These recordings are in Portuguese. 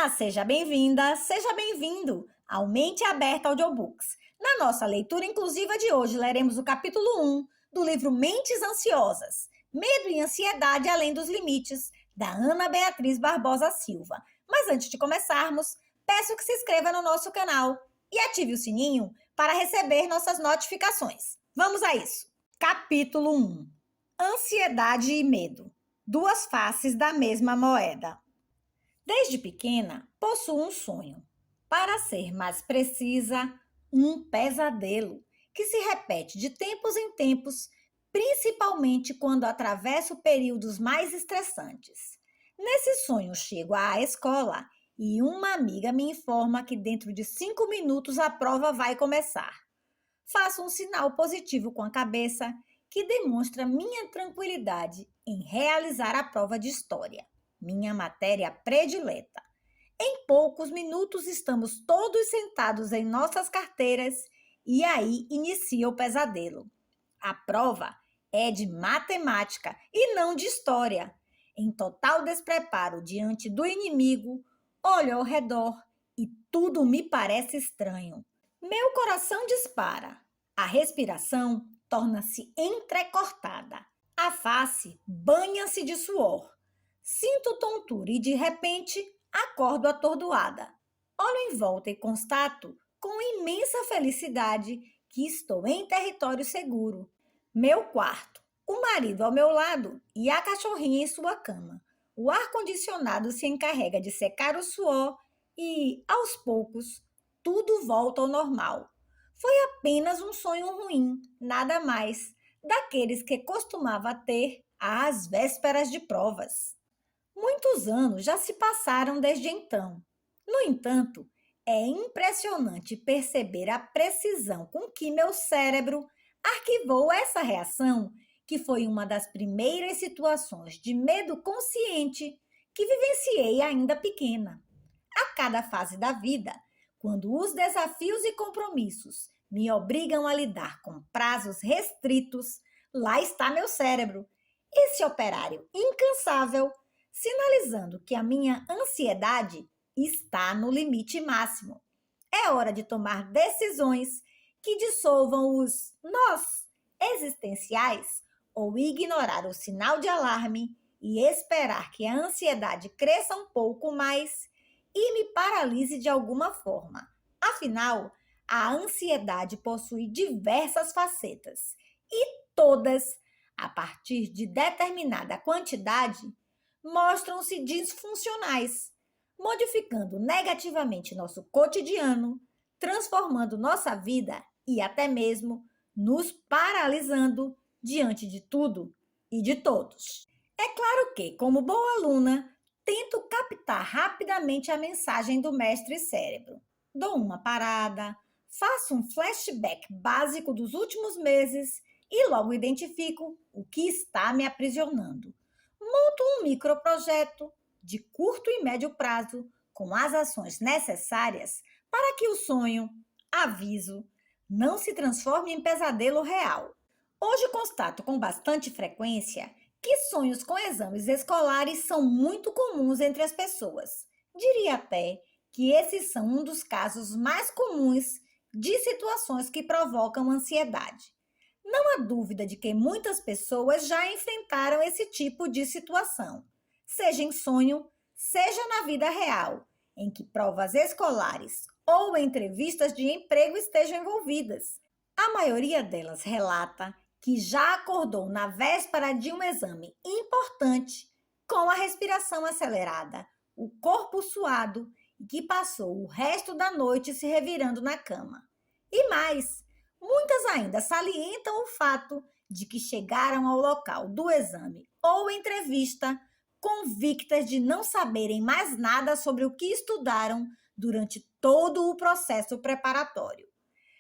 Olá, seja bem-vinda, seja bem-vindo ao Mente Aberta Audiobooks. Na nossa leitura inclusiva de hoje, leremos o capítulo 1 do livro Mentes Ansiosas, Medo e Ansiedade Além dos Limites, da Ana Beatriz Barbosa Silva. Mas antes de começarmos, peço que se inscreva no nosso canal e ative o sininho para receber nossas notificações. Vamos a isso! Capítulo 1: Ansiedade e Medo, duas faces da mesma moeda. Desde pequena, possuo um sonho. Para ser mais precisa, um pesadelo, que se repete de tempos em tempos, principalmente quando atravesso períodos mais estressantes. Nesse sonho, chego à escola e uma amiga me informa que dentro de 5 minutos a prova vai começar. Faço um sinal positivo com a cabeça que demonstra minha tranquilidade em realizar a prova de história, minha matéria predileta. Em poucos minutos estamos todos sentados em nossas carteiras e aí inicia o pesadelo. A prova é de matemática e não de história. Em total despreparo diante do inimigo, olho ao redor e tudo me parece estranho. Meu coração dispara, a respiração torna-se entrecortada, a face banha-se de suor. Sinto tontura e, de repente, acordo atordoada. Olho em volta e constato, com imensa felicidade, que estou em território seguro. Meu quarto, o marido ao meu lado e a cachorrinha em sua cama. O ar-condicionado se encarrega de secar o suor e, aos poucos, tudo volta ao normal. Foi apenas um sonho ruim, nada mais, daqueles que costumava ter às vésperas de provas. Muitos anos já se passaram desde então. No entanto, é impressionante perceber a precisão com que meu cérebro arquivou essa reação, que foi uma das primeiras situações de medo consciente que vivenciei ainda pequena. A cada fase da vida, quando os desafios e compromissos me obrigam a lidar com prazos restritos, lá está meu cérebro, esse operário incansável, sinalizando que a minha ansiedade está no limite máximo. É hora de tomar decisões que dissolvam os nós existenciais ou ignorar o sinal de alarme e esperar que a ansiedade cresça um pouco mais e me paralise de alguma forma. Afinal, a ansiedade possui diversas facetas e todas, a partir de determinada quantidade, mostram-se disfuncionais, modificando negativamente nosso cotidiano, transformando nossa vida e até mesmo nos paralisando diante de tudo e de todos. É claro que, como boa aluna, tento captar rapidamente a mensagem do mestre cérebro. Dou uma parada, faço um flashback básico dos últimos meses e logo identifico o que está me aprisionando. Monto um microprojeto de curto e médio prazo com as ações necessárias para que o sonho, aviso, não se transforme em pesadelo real. Hoje constato com bastante frequência que sonhos com exames escolares são muito comuns entre as pessoas. Diria até que esses são um dos casos mais comuns de situações que provocam ansiedade. Não há dúvida de que muitas pessoas já enfrentaram esse tipo de situação, seja em sonho, seja na vida real, em que provas escolares ou entrevistas de emprego estejam envolvidas. A maioria delas relata que já acordou na véspera de um exame importante, com a respiração acelerada, o corpo suado e que passou o resto da noite se revirando na cama. E mais, muitas ainda salientam o fato de que chegaram ao local do exame ou entrevista convictas de não saberem mais nada sobre o que estudaram durante todo o processo preparatório.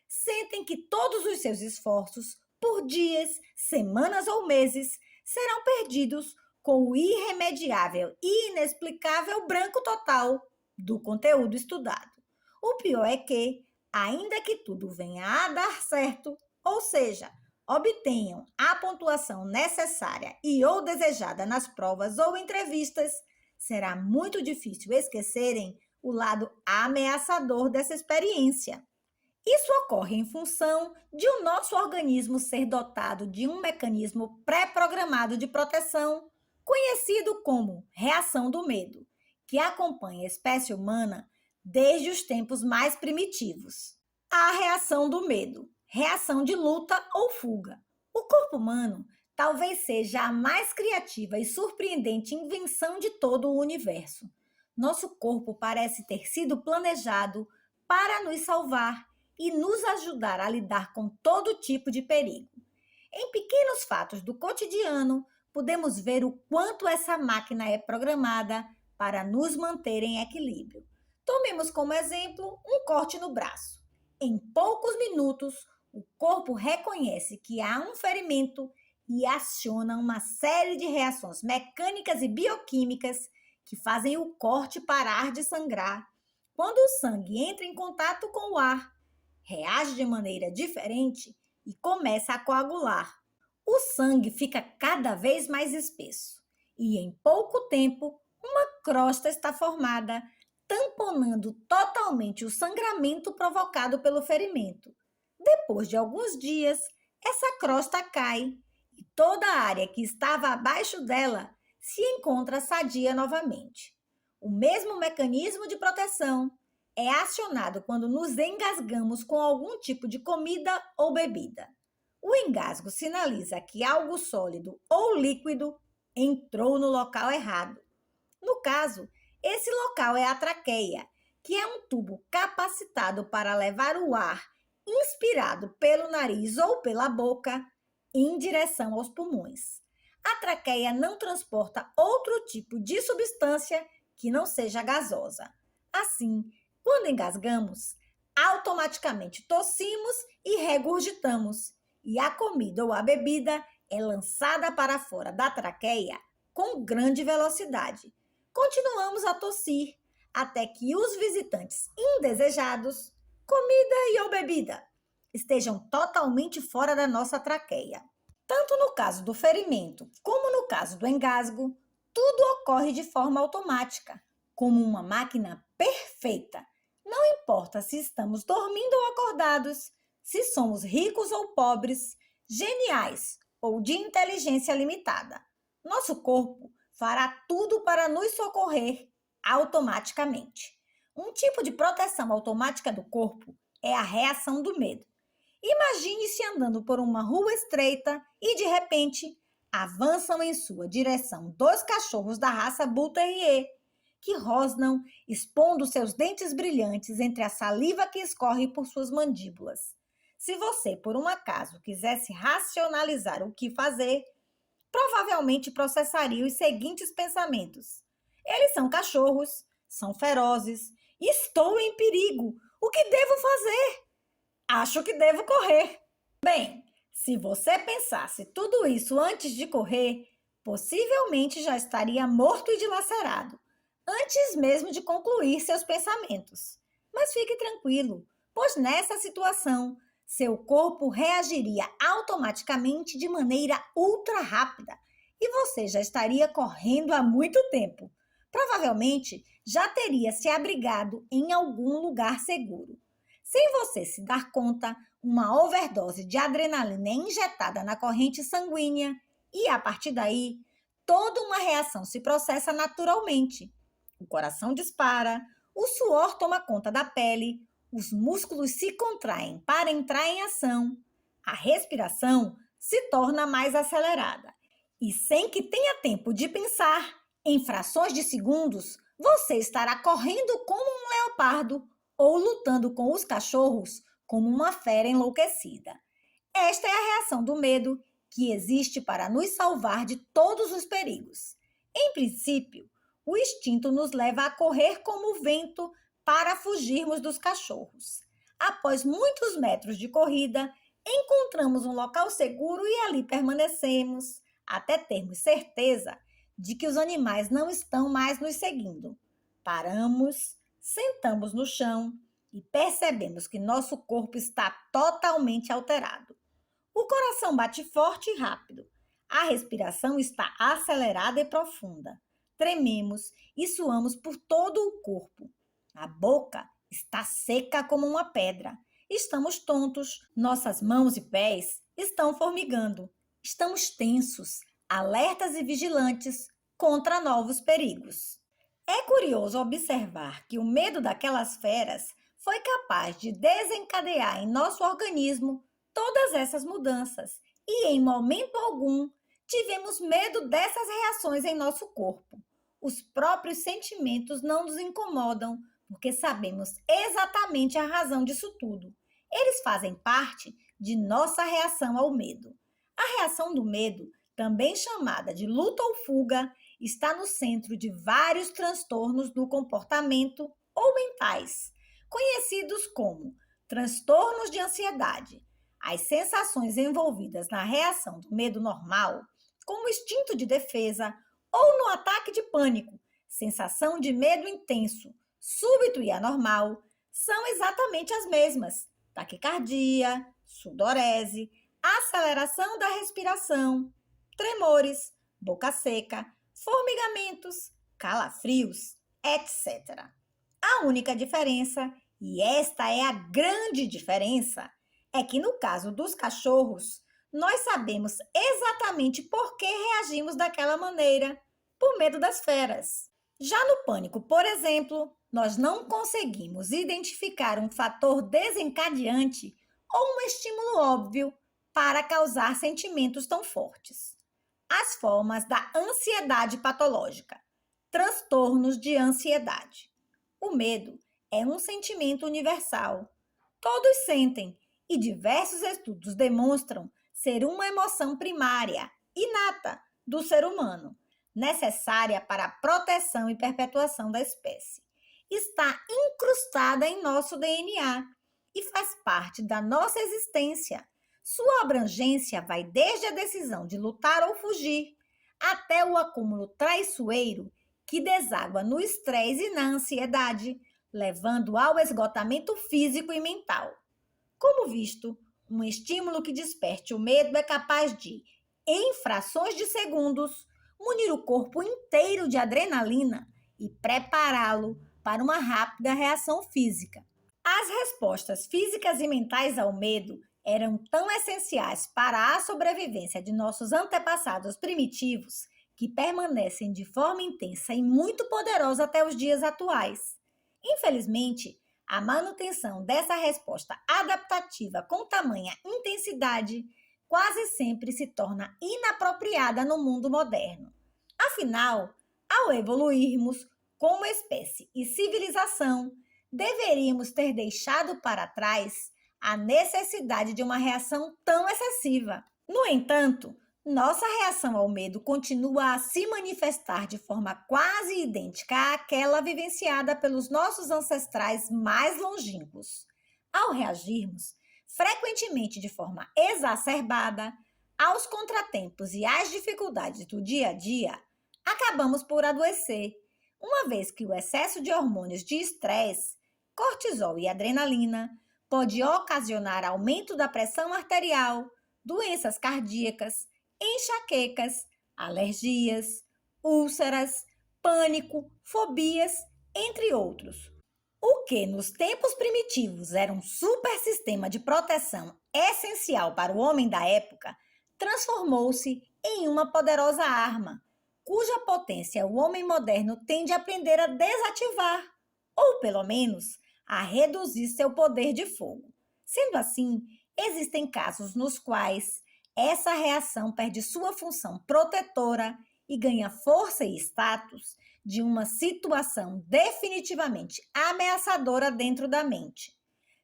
Sentem que todos os seus esforços, por dias, semanas ou meses, serão perdidos com o irremediável e inexplicável branco total do conteúdo estudado. O pior é que, ainda que tudo venha a dar certo, ou seja, obtenham a pontuação necessária e ou desejada nas provas ou entrevistas, será muito difícil esquecerem o lado ameaçador dessa experiência. Isso ocorre em função de o nosso organismo ser dotado de um mecanismo pré-programado de proteção, conhecido como reação do medo, que acompanha a espécie humana desde os tempos mais primitivos. A reação do medo, reação de luta ou fuga. O corpo humano talvez seja a mais criativa e surpreendente invenção de todo o universo. Nosso corpo parece ter sido planejado para nos salvar e nos ajudar a lidar com todo tipo de perigo. Em pequenos fatos do cotidiano, podemos ver o quanto essa máquina é programada para nos manter em equilíbrio. Tomemos como exemplo um corte no braço. Em poucos minutos, o corpo reconhece que há um ferimento e aciona uma série de reações mecânicas e bioquímicas que fazem o corte parar de sangrar. Quando o sangue entra em contato com o ar, reage de maneira diferente e começa a coagular. O sangue fica cada vez mais espesso e, em pouco tempo, uma crosta está formada, tamponando totalmente o sangramento provocado pelo ferimento. Depois de alguns dias, essa crosta cai e toda a área que estava abaixo dela se encontra sadia novamente. O mesmo mecanismo de proteção é acionado quando nos engasgamos com algum tipo de comida ou bebida. O engasgo sinaliza que algo sólido ou líquido entrou no local errado. No caso, esse local é a traqueia, que é um tubo capacitado para levar o ar inspirado pelo nariz ou pela boca em direção aos pulmões. A traqueia não transporta outro tipo de substância que não seja gasosa. Assim, quando engasgamos, automaticamente tossimos e regurgitamos, e a comida ou a bebida é lançada para fora da traqueia com grande velocidade. Continuamos a tossir até que os visitantes indesejados, comida e ou bebida, estejam totalmente fora da nossa traqueia. Tanto no caso do ferimento como no caso do engasgo, tudo ocorre de forma automática, como uma máquina perfeita. Não importa se estamos dormindo ou acordados, se somos ricos ou pobres, geniais ou de inteligência limitada. Nosso corpo fará tudo para nos socorrer automaticamente. Um tipo de proteção automática do corpo é a reação do medo. Imagine-se andando por uma rua estreita e, de repente, avançam em sua direção dois cachorros da raça Bull Terrier, que rosnam, expondo seus dentes brilhantes entre a saliva que escorre por suas mandíbulas. Se você, por um acaso, quisesse racionalizar o que fazer, provavelmente processaria os seguintes pensamentos: eles são cachorros, são ferozes, estou em perigo, o que devo fazer? Acho que devo correr. Bem, se você pensasse tudo isso antes de correr, possivelmente já estaria morto e dilacerado, antes mesmo de concluir seus pensamentos. Mas fique tranquilo, pois nessa situação, seu corpo reagiria automaticamente de maneira ultra rápida e você já estaria correndo há muito tempo. Provavelmente já teria se abrigado em algum lugar seguro. Sem você se dar conta, uma overdose de adrenalina é injetada na corrente sanguínea e, a partir daí, toda uma reação se processa naturalmente. O coração dispara, o suor toma conta da pele, os músculos se contraem para entrar em ação, a respiração se torna mais acelerada. E sem que tenha tempo de pensar, em frações de segundos, você estará correndo como um leopardo ou lutando com os cachorros como uma fera enlouquecida. Esta é a reação do medo que existe para nos salvar de todos os perigos. Em princípio, o instinto nos leva a correr como o vento para fugirmos dos cachorros. Após muitos metros de corrida, encontramos um local seguro e ali permanecemos, até termos certeza de que os animais não estão mais nos seguindo. Paramos, sentamos no chão e percebemos que nosso corpo está totalmente alterado. O coração bate forte e rápido. A respiração está acelerada e profunda. Trememos e suamos por todo o corpo. A boca está seca como uma pedra. Estamos tontos. Nossas mãos e pés estão formigando. Estamos tensos, alertas e vigilantes contra novos perigos. É curioso observar que o medo daquelas feras foi capaz de desencadear em nosso organismo todas essas mudanças e, em momento algum, tivemos medo dessas reações em nosso corpo. Os próprios sentimentos não nos incomodam, porque sabemos exatamente a razão disso tudo. Eles fazem parte de nossa reação ao medo. A reação do medo, também chamada de luta ou fuga, está no centro de vários transtornos do comportamento ou mentais, conhecidos como transtornos de ansiedade. As sensações envolvidas na reação do medo normal, como instinto de defesa ou no ataque de pânico, sensação de medo intenso, súbito e anormal, são exatamente as mesmas: taquicardia, sudorese, aceleração da respiração, tremores, boca seca, formigamentos, calafrios, etc. A única diferença, e esta é a grande diferença, é que no caso dos cachorros, nós sabemos exatamente por que reagimos daquela maneira, por medo das feras. Já no pânico, por exemplo, nós não conseguimos identificar um fator desencadeante ou um estímulo óbvio para causar sentimentos tão fortes. As formas da ansiedade patológica. Transtornos de ansiedade. O medo é um sentimento universal. Todos sentem, e diversos estudos demonstram ser uma emoção primária, inata, do ser humano, necessária para a proteção e perpetuação da espécie. Está incrustada em nosso DNA e faz parte da nossa existência. Sua abrangência vai desde a decisão de lutar ou fugir, até o acúmulo traiçoeiro que deságua no estresse e na ansiedade, levando ao esgotamento físico e mental. Como visto, um estímulo que desperte o medo é capaz de, em frações de segundos, munir o corpo inteiro de adrenalina e prepará-lo para uma rápida reação física. As respostas físicas e mentais ao medo eram tão essenciais para a sobrevivência de nossos antepassados primitivos que permanecem de forma intensa e muito poderosa até os dias atuais. Infelizmente, a manutenção dessa resposta adaptativa com tamanha intensidade quase sempre se torna inapropriada no mundo moderno. Afinal, ao evoluirmos como espécie e civilização, deveríamos ter deixado para trás a necessidade de uma reação tão excessiva. No entanto, nossa reação ao medo continua a se manifestar de forma quase idêntica àquela vivenciada pelos nossos ancestrais mais longínquos. Ao reagirmos, frequentemente de forma exacerbada, aos contratempos e às dificuldades do dia a dia, acabamos por adoecer, uma vez que o excesso de hormônios de estresse, cortisol e adrenalina, pode ocasionar aumento da pressão arterial, doenças cardíacas, enxaquecas, alergias, úlceras, pânico, fobias, entre outros. O que nos tempos primitivos era um super sistema de proteção essencial para o homem da época, transformou-se em uma poderosa arma, cuja potência o homem moderno tende a aprender a desativar, ou pelo menos a reduzir seu poder de fogo. Sendo assim, existem casos nos quais essa reação perde sua função protetora e ganha força e status de uma situação definitivamente ameaçadora dentro da mente.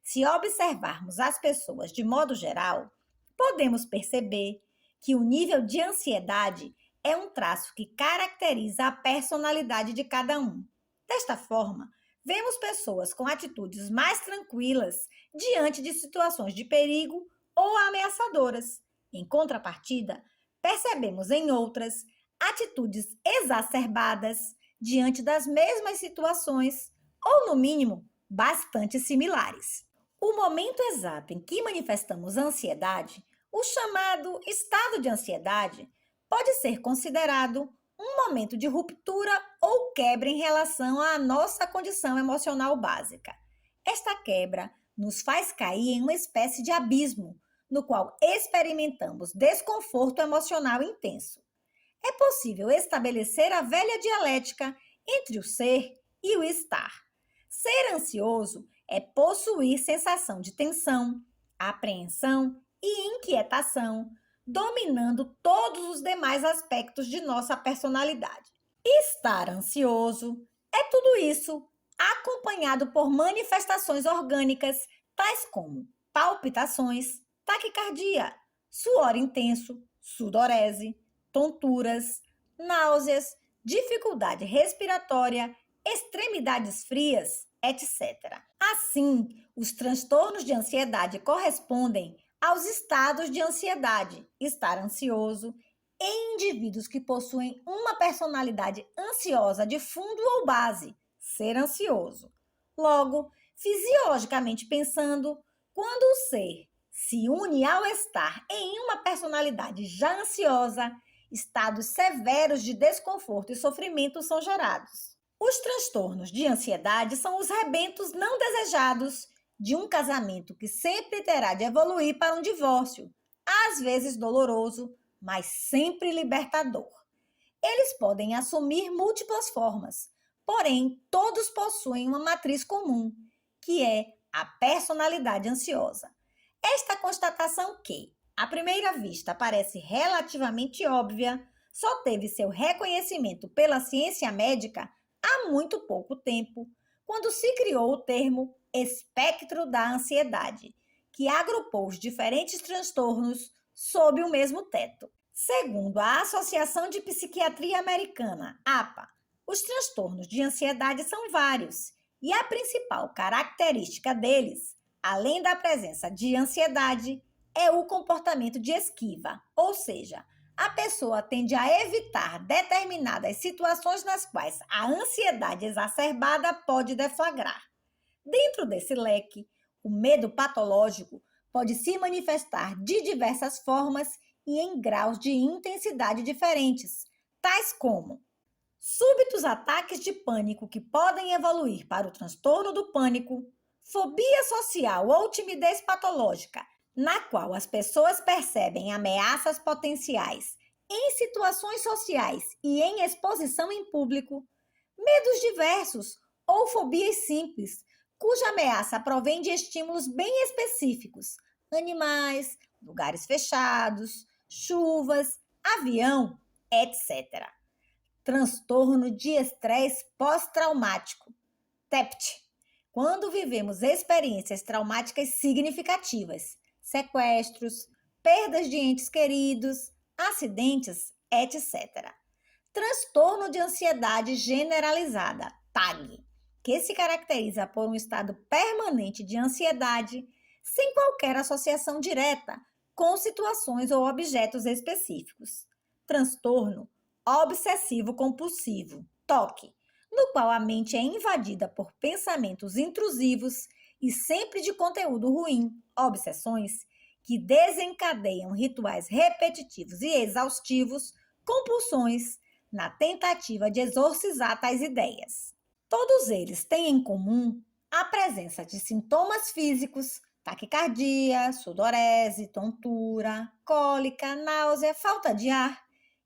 Se observarmos as pessoas de modo geral, podemos perceber que o nível de ansiedade é um traço que caracteriza a personalidade de cada um. Desta forma, vemos pessoas com atitudes mais tranquilas diante de situações de perigo ou ameaçadoras. Em contrapartida, percebemos em outras atitudes exacerbadas diante das mesmas situações, ou, no mínimo, bastante similares. O momento exato em que manifestamos ansiedade, o chamado estado de ansiedade, pode ser considerado um momento de ruptura ou quebra em relação à nossa condição emocional básica. Esta quebra nos faz cair em uma espécie de abismo, no qual experimentamos desconforto emocional intenso. É possível estabelecer a velha dialética entre o ser e o estar. Ser ansioso é possuir sensação de tensão, apreensão e inquietação, dominando todos os demais aspectos de nossa personalidade. Estar ansioso é tudo isso, acompanhado por manifestações orgânicas, tais como palpitações, taquicardia, suor intenso, sudorese, tonturas, náuseas, dificuldade respiratória, extremidades frias, etc. Assim, os transtornos de ansiedade correspondem aos estados de ansiedade, estar ansioso, em indivíduos que possuem uma personalidade ansiosa de fundo ou base, ser ansioso. Logo, fisiologicamente pensando, quando o ser se une ao estar em uma personalidade já ansiosa, estados severos de desconforto e sofrimento são gerados. Os transtornos de ansiedade são os rebentos não desejados de um casamento que sempre terá de evoluir para um divórcio, às vezes doloroso, mas sempre libertador. Eles podem assumir múltiplas formas, porém todos possuem uma matriz comum, que é a personalidade ansiosa. Esta constatação que, à primeira vista, parece relativamente óbvia, só teve seu reconhecimento pela ciência médica há muito pouco tempo, quando se criou o termo espectro da ansiedade, que agrupou os diferentes transtornos sob o mesmo teto. Segundo a Associação de Psiquiatria Americana, APA, os transtornos de ansiedade são vários e a principal característica deles, além da presença de ansiedade, é o comportamento de esquiva, ou seja, a pessoa tende a evitar determinadas situações nas quais a ansiedade exacerbada pode deflagrar. Dentro desse leque, o medo patológico pode se manifestar de diversas formas e em graus de intensidade diferentes, tais como súbitos ataques de pânico que podem evoluir para o transtorno do pânico, fobia social ou timidez patológica, na qual as pessoas percebem ameaças potenciais em situações sociais e em exposição em público, medos diversos ou fobias simples, cuja ameaça provém de estímulos bem específicos, animais, lugares fechados, chuvas, avião, etc. Transtorno de estresse pós-traumático, TEPT, quando vivemos experiências traumáticas significativas, sequestros, perdas de entes queridos, acidentes, etc. Transtorno de ansiedade generalizada, TAG, que se caracteriza por um estado permanente de ansiedade, sem qualquer associação direta com situações ou objetos específicos. Transtorno obsessivo-compulsivo, TOC, no qual a mente é invadida por pensamentos intrusivos e sempre de conteúdo ruim, obsessões, que desencadeiam rituais repetitivos e exaustivos, compulsões, na tentativa de exorcizar tais ideias. Todos eles têm em comum a presença de sintomas físicos, taquicardia, sudorese, tontura, cólica, náusea, falta de ar,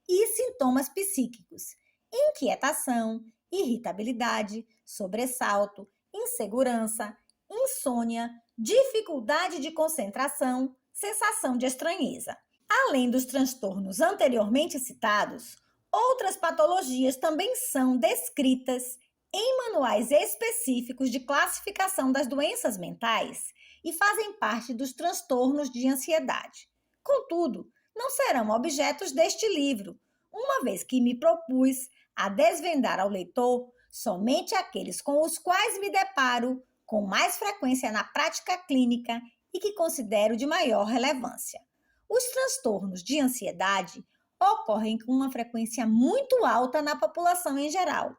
e sintomas psíquicos, inquietação, irritabilidade, sobressalto, insegurança, insônia, dificuldade de concentração, sensação de estranheza. Além dos transtornos anteriormente citados, outras patologias também são descritas em manuais específicos de classificação das doenças mentais e fazem parte dos transtornos de ansiedade. Contudo, não serão objetos deste livro, uma vez que me propus a desvendar ao leitor somente aqueles com os quais me deparo com mais frequência na prática clínica e que considero de maior relevância. Os transtornos de ansiedade ocorrem com uma frequência muito alta na população em geral.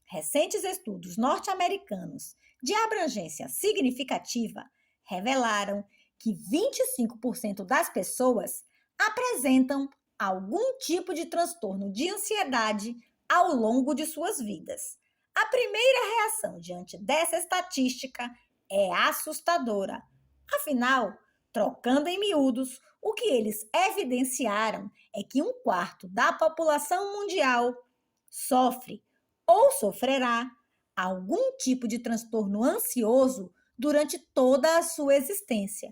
Recentes estudos norte-americanos de abrangência significativa revelaram que 25% das pessoas apresentam algum tipo de transtorno de ansiedade ao longo de suas vidas. A primeira reação diante dessa estatística é assustadora. Afinal, trocando em miúdos, o que eles evidenciaram é que um quarto da população mundial sofre ou sofrerá algum tipo de transtorno ansioso durante toda a sua existência.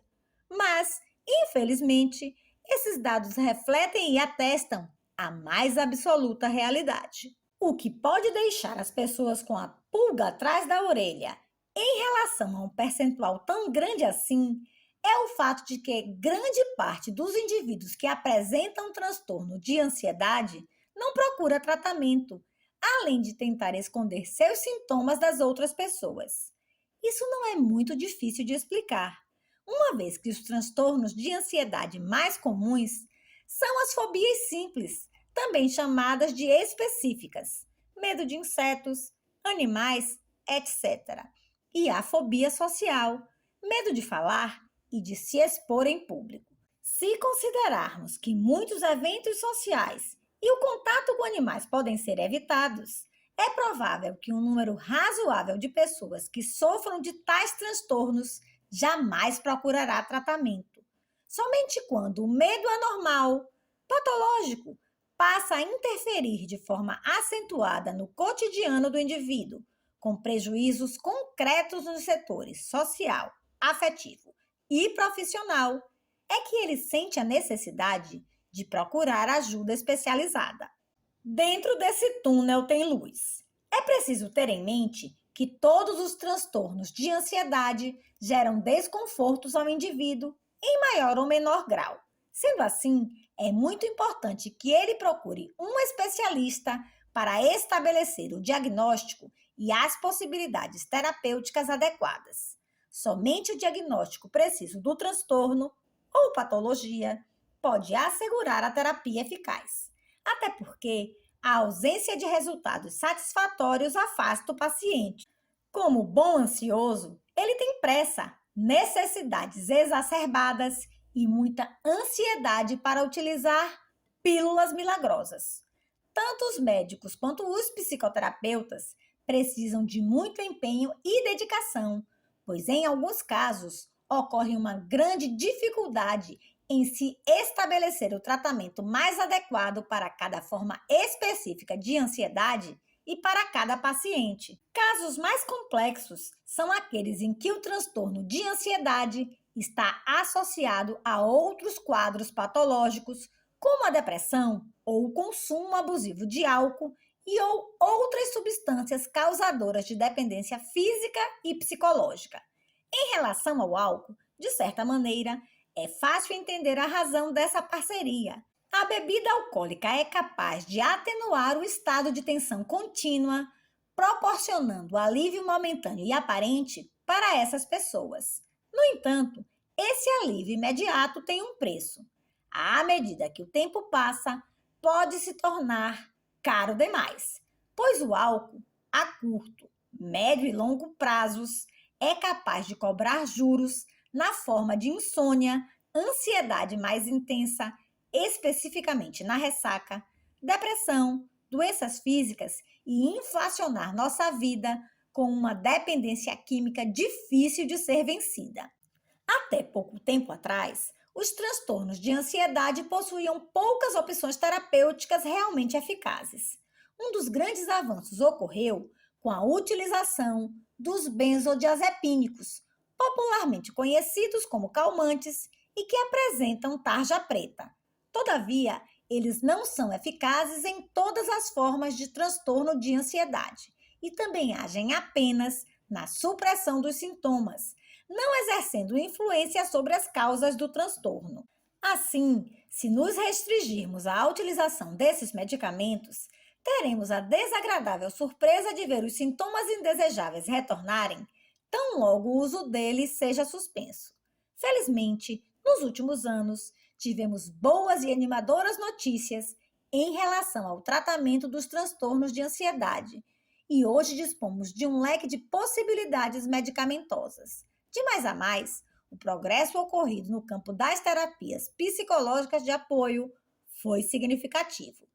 Mas, infelizmente, esses dados refletem e atestam a mais absoluta realidade. O que pode deixar as pessoas com a pulga atrás da orelha em relação a um percentual tão grande assim é o fato de que grande parte dos indivíduos que apresentam transtorno de ansiedade não procura tratamento, além de tentar esconder seus sintomas das outras pessoas. Isso não é muito difícil de explicar, uma vez que os transtornos de ansiedade mais comuns são as fobias simples, também chamadas de específicas, medo de insetos, animais, etc. E a fobia social, medo de falar e de se expor em público. Se considerarmos que muitos eventos sociais e o contato com animais podem ser evitados, é provável que um número razoável de pessoas que sofram de tais transtornos jamais procurará tratamento. Somente quando o medo anormal, patológico, passa a interferir de forma acentuada no cotidiano do indivíduo, com prejuízos concretos nos setores social, afetivo e profissional, é que ele sente a necessidade de procurar ajuda especializada. Dentro desse túnel tem luz. É preciso ter em mente que todos os transtornos de ansiedade geram desconfortos ao indivíduo em maior ou menor grau. Sendo assim, é muito importante que ele procure um especialista para estabelecer o diagnóstico e as possibilidades terapêuticas adequadas. Somente o diagnóstico preciso do transtorno ou patologia pode assegurar a terapia eficaz. Até porque a ausência de resultados satisfatórios afasta o paciente. Como bom ansioso, ele tem pressa, necessidades exacerbadas e muita ansiedade para utilizar pílulas milagrosas. Tanto os médicos quanto os psicoterapeutas precisam de muito empenho e dedicação, pois em alguns casos ocorre uma grande dificuldade em se estabelecer o tratamento mais adequado para cada forma específica de ansiedade e para cada paciente. Casos mais complexos são aqueles em que o transtorno de ansiedade está associado a outros quadros patológicos, como a depressão ou o consumo abusivo de álcool e ou outras substâncias causadoras de dependência física e psicológica. Em relação ao álcool, de certa maneira, é fácil entender a razão dessa parceria. A bebida alcoólica é capaz de atenuar o estado de tensão contínua, proporcionando alívio momentâneo e aparente para essas pessoas. No entanto, esse alívio imediato tem um preço. À medida que o tempo passa, pode se tornar caro demais, pois o álcool, a curto, médio e longo prazos, é capaz de cobrar juros na forma de insônia, ansiedade mais intensa, especificamente na ressaca, depressão, doenças físicas e inflacionar nossa vida com uma dependência química difícil de ser vencida. Até pouco tempo atrás, os transtornos de ansiedade possuíam poucas opções terapêuticas realmente eficazes. Um dos grandes avanços ocorreu com a utilização dos benzodiazepínicos, popularmente conhecidos como calmantes e que apresentam tarja preta. Todavia, eles não são eficazes em todas as formas de transtorno de ansiedade e também agem apenas na supressão dos sintomas, não exercendo influência sobre as causas do transtorno. Assim, se nos restringirmos à utilização desses medicamentos, teremos a desagradável surpresa de ver os sintomas indesejáveis retornarem tão logo o uso deles seja suspenso. Felizmente, nos últimos anos, tivemos boas e animadoras notícias em relação ao tratamento dos transtornos de ansiedade e hoje dispomos de um leque de possibilidades medicamentosas. De mais a mais, o progresso ocorrido no campo das terapias psicológicas de apoio, foi significativo.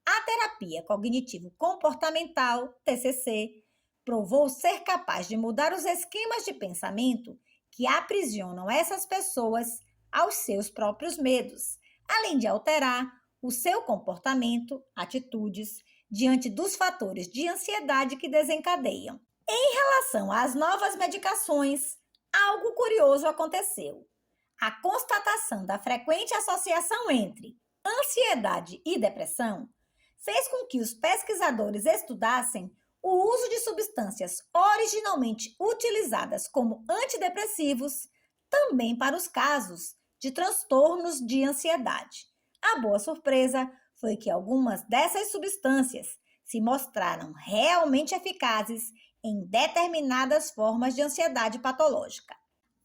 A terapia cognitivo-comportamental, TCC, provou ser capaz de mudar os esquemas de pensamento que aprisionam essas pessoas aos seus próprios medos, além de alterar o seu comportamento, atitudes, diante dos fatores de ansiedade que desencadeiam. Em relação às novas medicações, algo curioso aconteceu. A constatação da frequente associação entre ansiedade e depressão fez com que os pesquisadores estudassem o uso de substâncias originalmente utilizadas como antidepressivos também para os casos de transtornos de ansiedade. A boa surpresa foi que algumas dessas substâncias se mostraram realmente eficazes em determinadas formas de ansiedade patológica.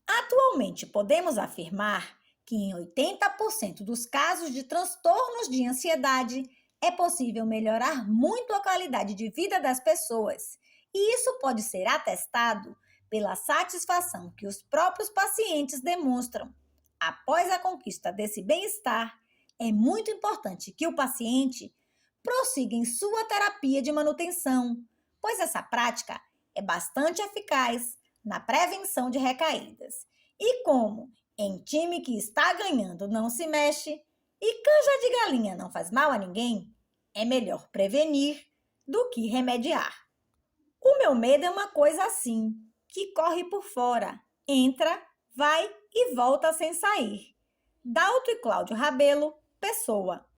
Atualmente, podemos afirmar que em 80% dos casos de transtornos de ansiedade é possível melhorar muito a qualidade de vida das pessoas, e isso pode ser atestado pela satisfação que os próprios pacientes demonstram. Após a conquista desse bem-estar, é muito importante que o paciente prossiga em sua terapia de manutenção, pois essa prática é bastante eficaz na prevenção de recaídas. E como em time que está ganhando não se mexe e canja de galinha não faz mal a ninguém, é melhor prevenir do que remediar. O meu medo é uma coisa assim, que corre por fora, entra, vai e volta sem sair. Dalto e Cláudio Rabelo, Pessoa.